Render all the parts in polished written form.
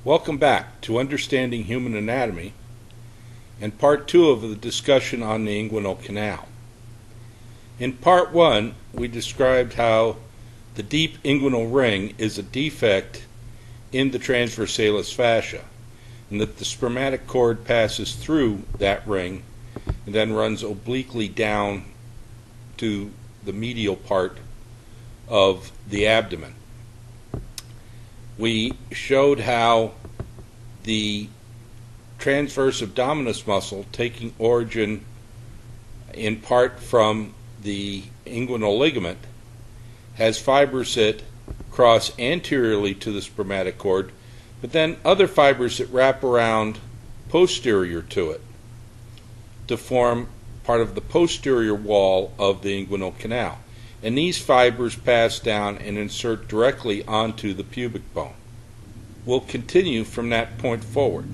Welcome back to Understanding Human Anatomy and part 2 of the discussion on the inguinal canal. In part 1, we described how the deep inguinal ring is a defect in the transversalis fascia, and that the spermatic cord passes through that ring and then runs obliquely down to the medial part of the abdomen. We showed how the transverse abdominis muscle, taking origin in part from the inguinal ligament, has fibers that cross anteriorly to the spermatic cord, but then other fibers that wrap around posterior to it to form part of the posterior wall of the inguinal canal. And these fibers pass down and insert directly onto the pubic bone. We'll continue from that point forward.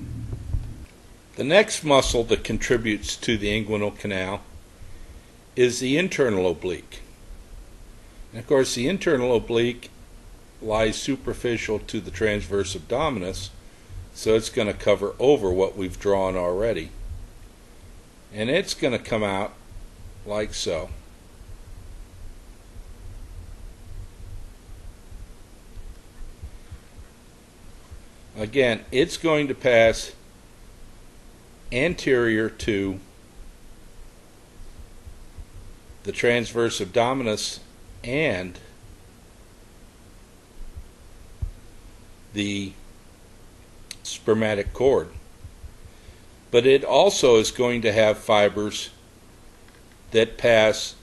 The next muscle that contributes to the inguinal canal is the internal oblique. And of course, the internal oblique lies superficial to the transverse abdominis, so it's going to cover over what we've drawn already. And it's going to come out like so. Again, it's going to pass anterior to the transverse abdominis and the spermatic cord. But it also is going to have fibers that pass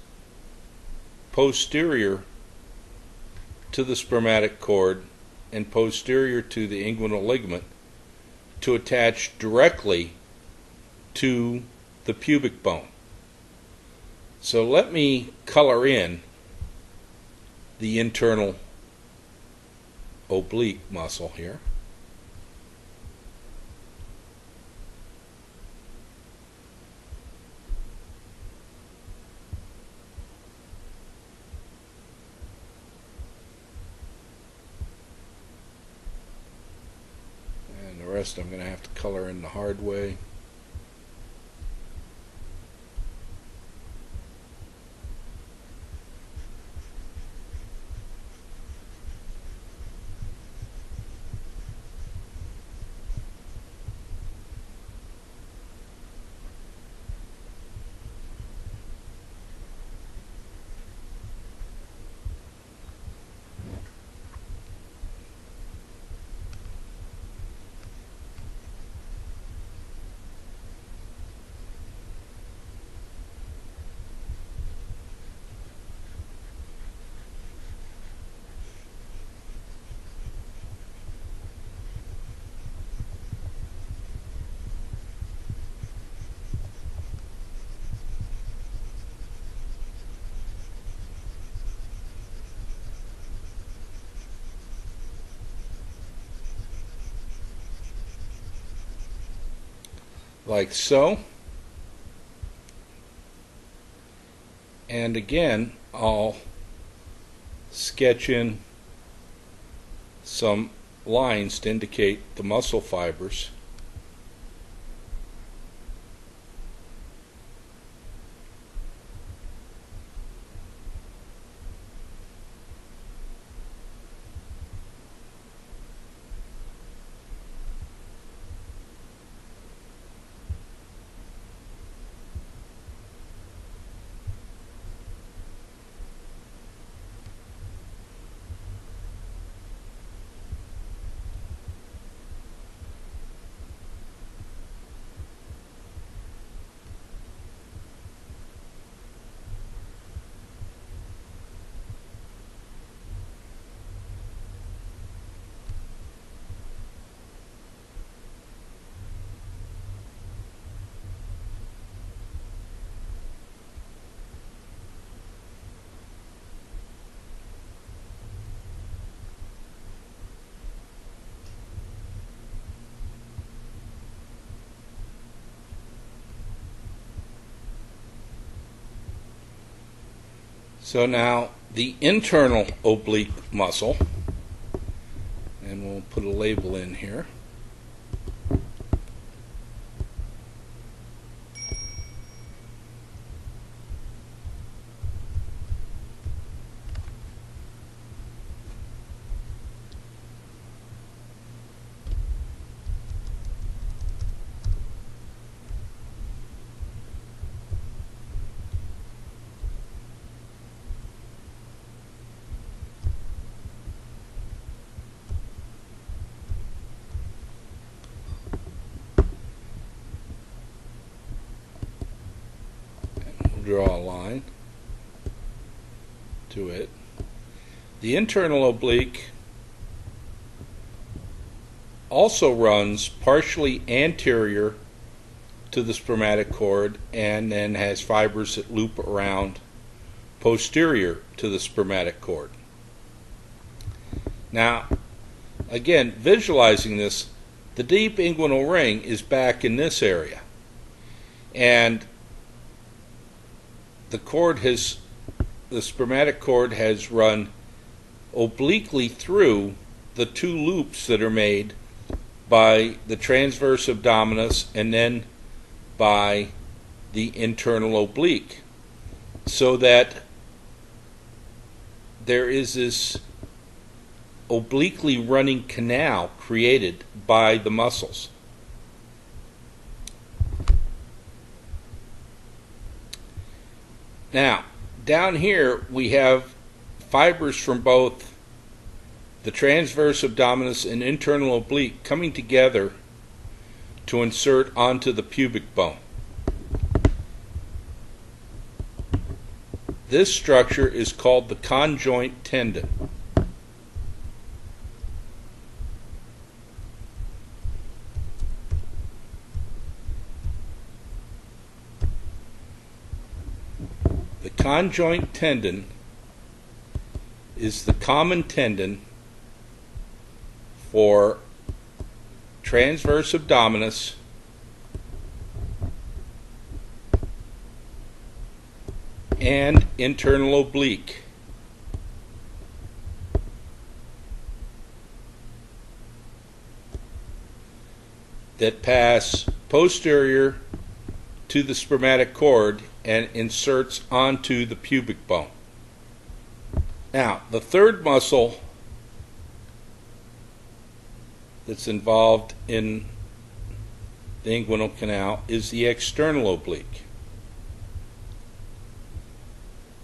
posterior to the spermatic cord and posterior to the inguinal ligament to attach directly to the pubic bone. So let me color in the internal oblique muscle here. The rest I'm going to have to color in the hard way. Like so. And again, I'll sketch in some lines to indicate the muscle fibers. So now the internal oblique muscle, and we'll put a label in here, draw a line to it. The internal oblique also runs partially anterior to the spermatic cord and then has fibers that loop around posterior to the spermatic cord. Now, again, visualizing this, the deep inguinal ring is back in this area, and the spermatic cord has run obliquely through the two loops that are made by the transverse abdominis and then by the internal oblique, so that there is this obliquely running canal created by the muscles. Now, down here we have fibers from both the transverse abdominis and internal oblique coming together to insert onto the pubic bone. This structure is called the conjoint tendon. The conjoint tendon is the common tendon for transverse abdominis and internal oblique. That pass posterior to the spermatic cord and inserts onto the pubic bone. Now, the third muscle that's involved in the inguinal canal is the external oblique.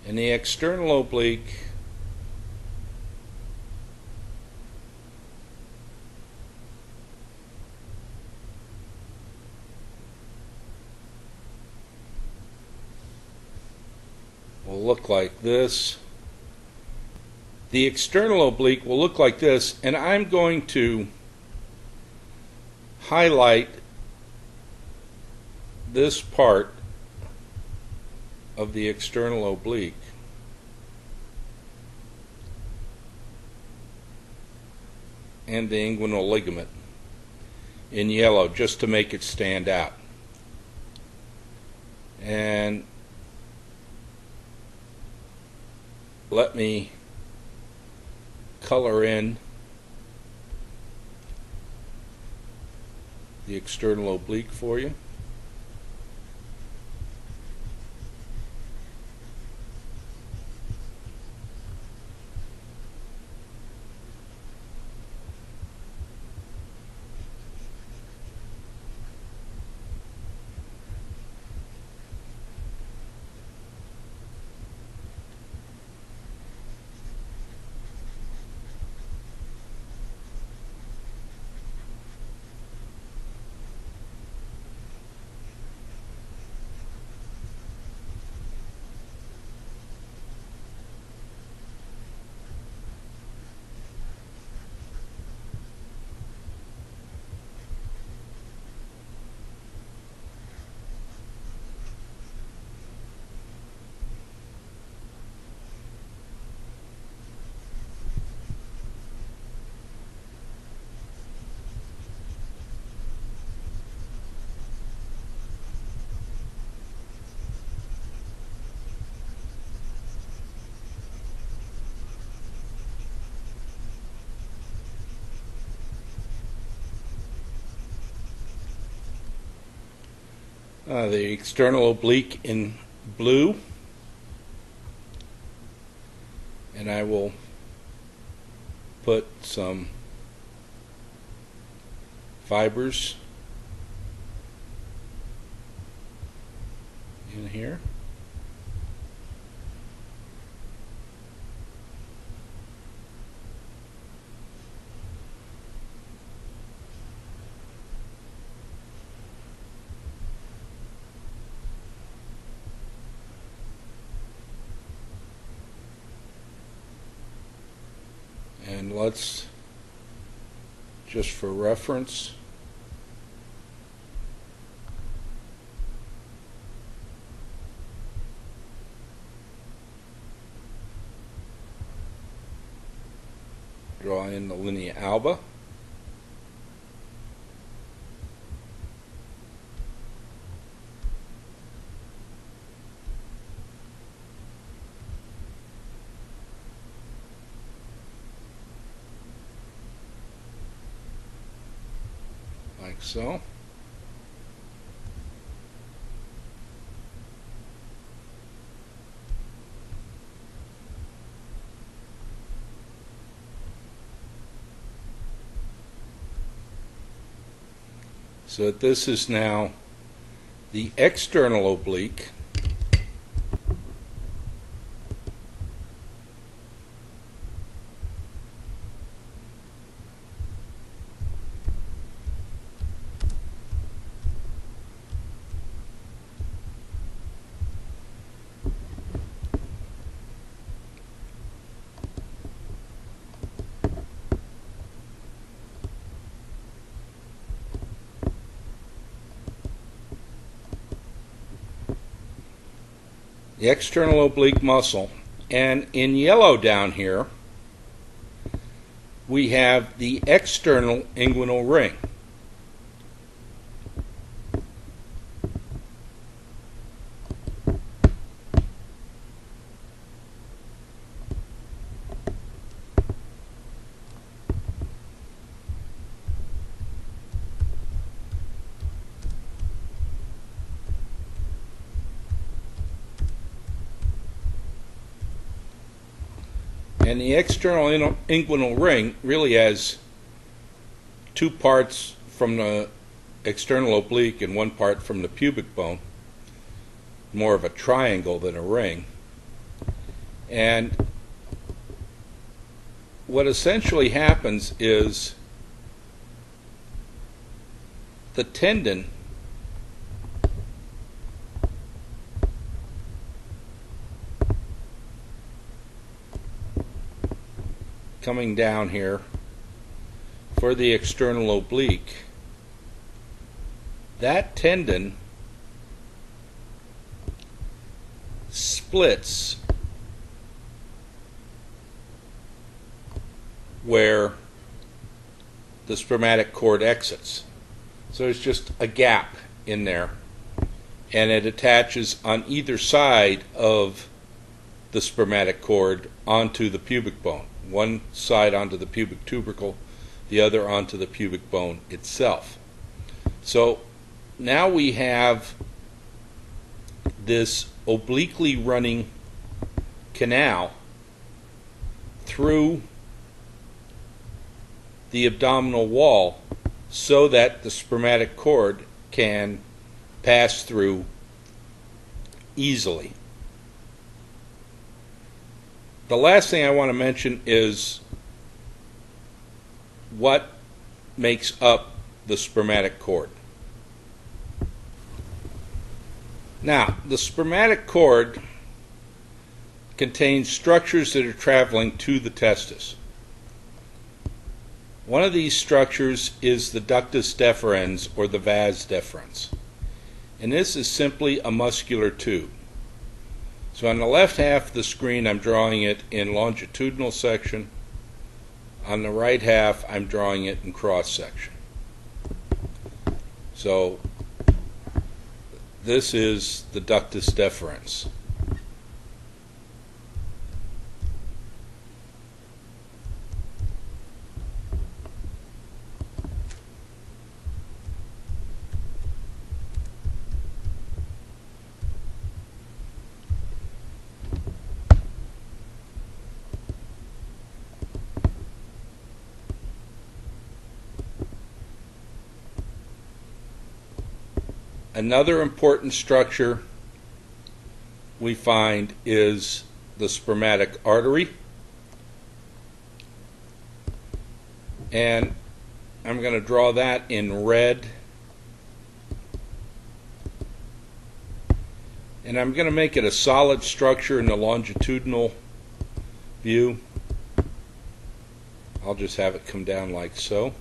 And the external oblique will look like this. The external oblique will look like this, and I'm going to highlight this part of the external oblique and the inguinal ligament in yellow just to make it stand out. And let me color in the external oblique for you. The external oblique in blue, and I will put some fibers in here. And let's, just for reference, draw in the linea alba. Like so. So this is now the external oblique. The external oblique muscle, and in yellow down here we have the external inguinal ring. And the external inguinal ring really has two parts from the external oblique and one part from the pubic bone, more of a triangle than a ring. And what essentially happens is the tendon coming down here for the external oblique, that tendon splits where the spermatic cord exits. So there's just a gap in there, and it attaches on either side of the spermatic cord onto the pubic bone. One side onto the pubic tubercle, the other onto the pubic bone itself. So now we have this obliquely running canal through the abdominal wall so that the spermatic cord can pass through easily. The last thing I want to mention is what makes up the spermatic cord. Now, the spermatic cord contains structures that are traveling to the testis. One of these structures is the ductus deferens, or the vas deferens. And this is simply a muscular tube. So on the left half of the screen I'm drawing it in longitudinal section. On the right half I'm drawing it in cross section. So this is the ductus deferens. Another important structure we find is the spermatic artery, and I'm going to draw that in red, and I'm going to make it a solid structure in the longitudinal view. I'll just have it come down like so.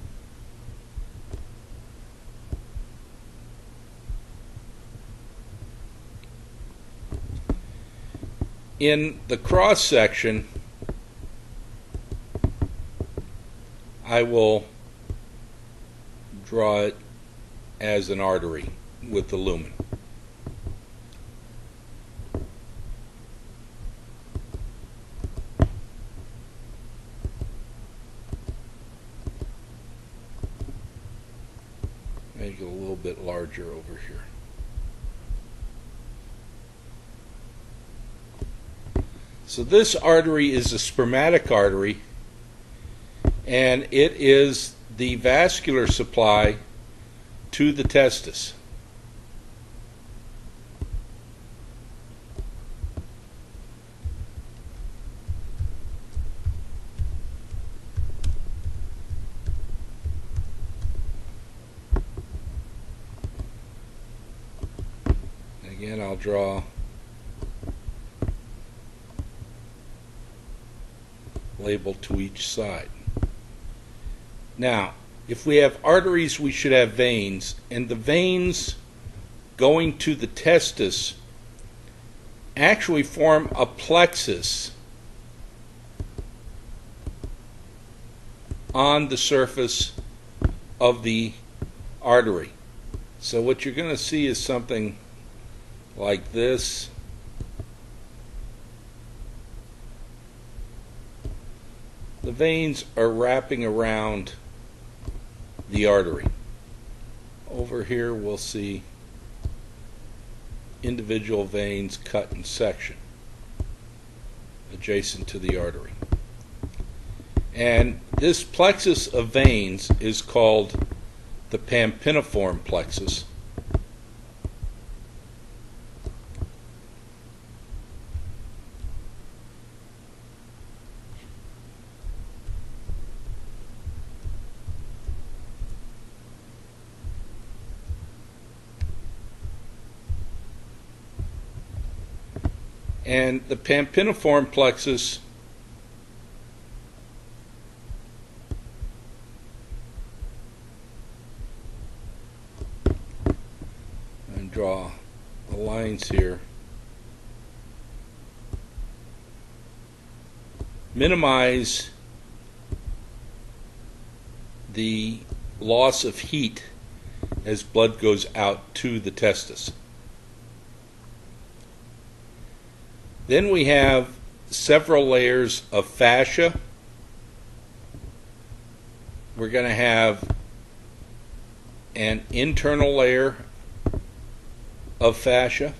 In the cross section, I will draw it as an artery with the lumen. Make it a little bit larger over here. So this artery is a spermatic artery, and it is the vascular supply to the testis. Again, I'll draw label to each side. Now, if we have arteries, we should have veins, and the veins going to the testis actually form a plexus on the surface of the artery. So what you're going to see is something like this. The veins are wrapping around the artery. Over here we'll see individual veins cut in section adjacent to the artery. And this plexus of veins is called the pampiniform plexus. And the pampiniform plexus and draw the lines here, minimize the loss of heat as blood goes out to the testis. Then we have several layers of fascia. We're going to have an internal layer of fascia.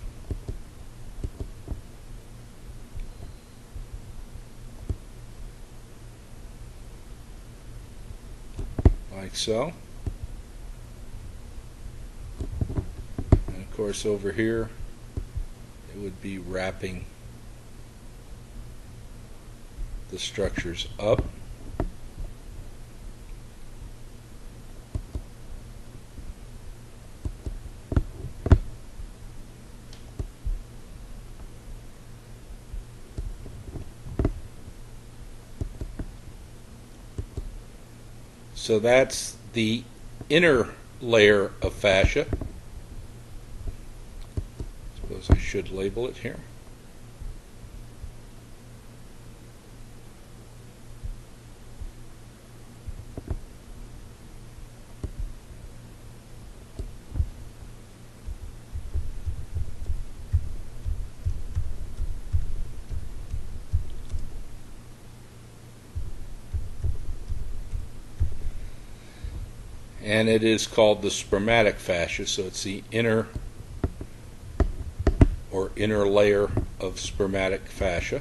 Like so. And of course over here it would be wrapping the structures up. So that's the inner layer of fascia. Suppose I should label it here. And it is called the spermatic fascia, so it's the inner or inner layer of spermatic fascia.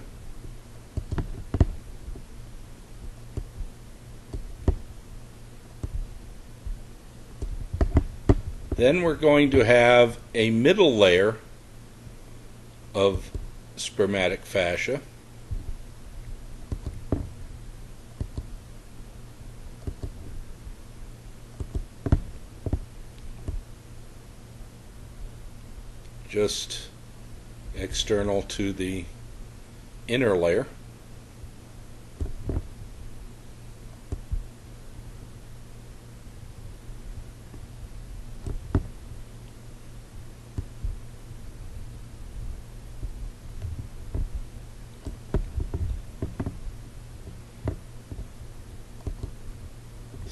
Then we're going to have a middle layer of spermatic fascia. Just external to the inner layer.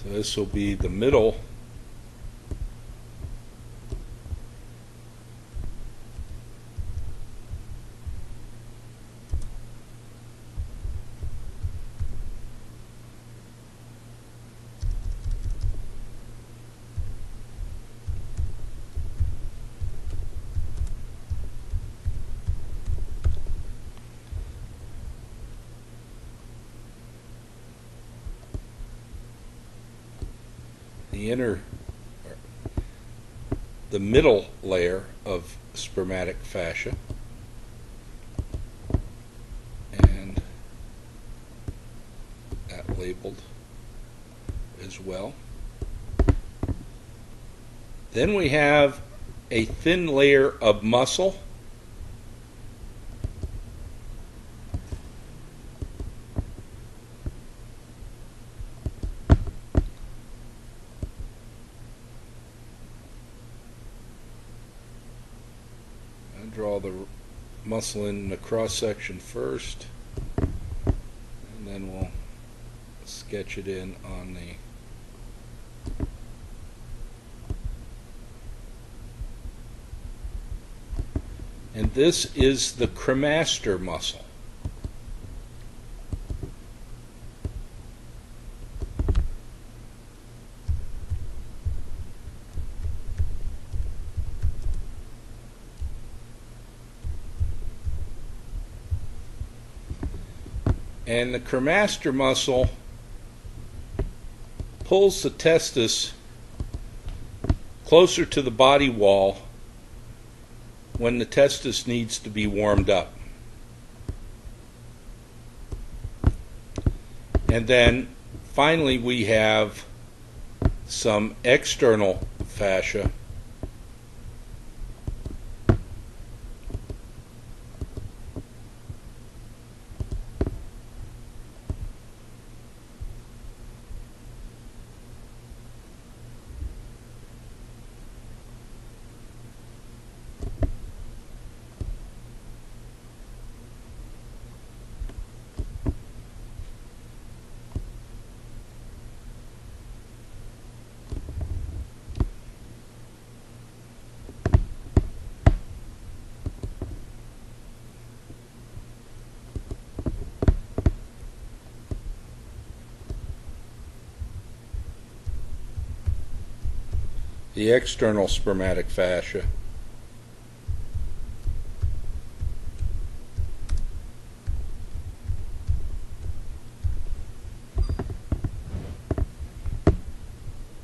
So this will be the middle the middle layer of spermatic fascia, and that labeled as well. Then we have a thin layer of muscle, draw the muscle in the cross section first, and then we'll sketch it in on the and this is the cremaster muscle. And the cremaster muscle pulls the testis closer to the body wall when the testis needs to be warmed up. And then finally we have some external fascia the external spermatic fascia.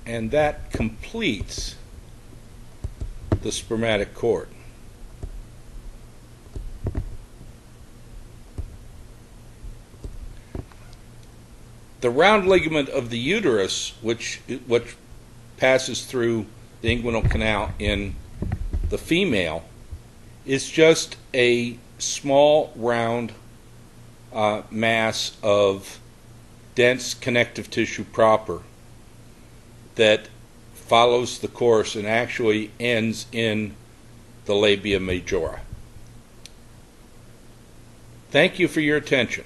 And that completes the spermatic cord. The round ligament of the uterus, which passes through the inguinal canal in the female, is just a small round mass of dense connective tissue proper that follows the course and actually ends in the labia majora. Thank you for your attention.